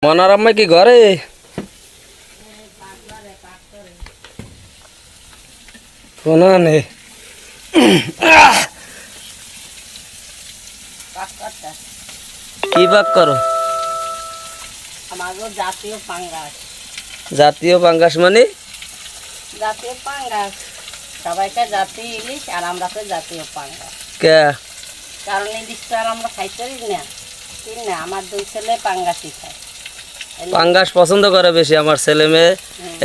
মনারাম্মা কি ঘরে? কোনা নেই কি পাক করো? আমাগো জাতীয় পাঙ্গাস। জাতীয় পাঙ্গাস মানে? জাতীয় পাঙ্গাস সবাইকে জাতীয় ইলিশ আর আমরা তো জাতীয় পাঙ্গাস। কে? কারণ ইলিশ তো আর আমরা খাইতে না, ঠিক না? আমার দুই ছেলে পাঙ্গাসই খায়। পাঙ্গাস পছন্দ করে বেশি আমার ছেলে মেয়ে,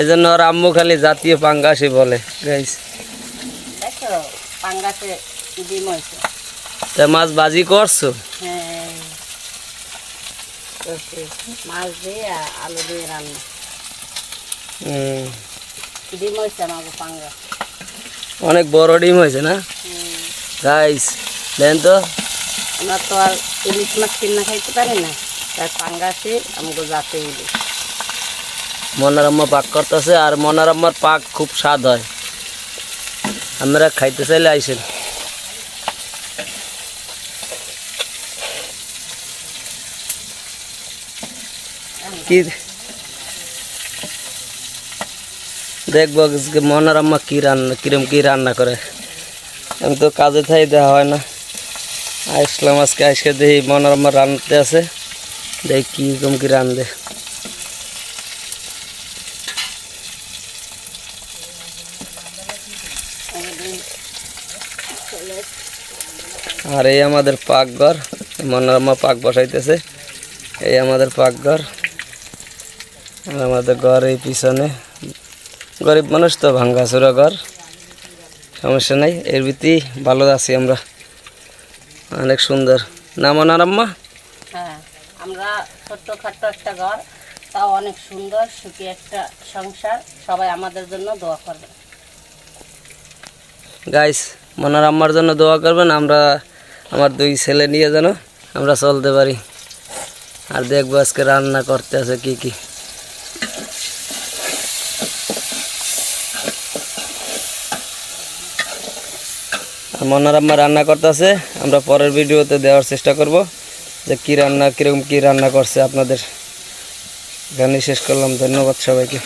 এই জন্য ওর আম্মু খালি জাতীয় পাঙ্গাসই বলে। গাইস দেখো পাঙ্গাসে ডিম হয়েছে। তা মাছ ভাজি করছো? হ্যাঁ, মাছ দিয়ে আলু দিয়ে রান্না। ডিম হয়েছে আমাকে পাঙ্গাস, অনেক বড় ডিম হয়েছে না গাইস? দেন তো, আমরা তো আর ইলিশ মাছ কিনা খাইতে পারি না, তাই পাঙ্গাসে আমাকে জাতীয় ইলিশ। মনারাম্মা পাক করতেছে, আর মনারাম্মার পাক খুব স্বাদ হয়। আমরা খাইতে চাইলে আইসেন। কি দেখবো মনারাম্মা কি রান্না, কিরম কি রান্না করে। আমি তো কাজে থাই দেওয়া হয় না, আসলাম আজকে। আজকে দেখি মনারাম্মা রান্নাতে আছে, দেখি কিরকম কি রান্ধে। আর এই আমাদের পাকঘর, মনারাম্মা পাক বসাইতেছে। এই আমাদের পাকঘর, আর আমাদের ঘর এই পিছনে। গরিব মানুষ তো, ভাঙ্গাচোরা ঘর, সমস্যা নাই। এর ভিতরেই ভালো আছি আমরা, অনেক সুন্দর না মনারাম্মা? হ্যাঁ, আমরা ছোট্টখাট্ট একটা ঘর, তাও অনেক সুন্দর সুখী একটা সংসার। সবাই আমাদের জন্য দোয়া করবে গাইস। মনারাম্মার জন্য দোয়া করবেন, আমরা আমার দুই ছেলে নিয়ে যেন আমরা চলতে পারি। আর দেখবো আজকে রান্না করতে আছে কি কি। আর মনারাম্মা রান্না করতেছে, আমরা পরের ভিডিওতে দেওয়ার চেষ্টা করব যে কি রান্না, কিরকম কি রান্না করছে আপনাদের। এখানে শেষ করলাম, ধন্যবাদ সবাইকে।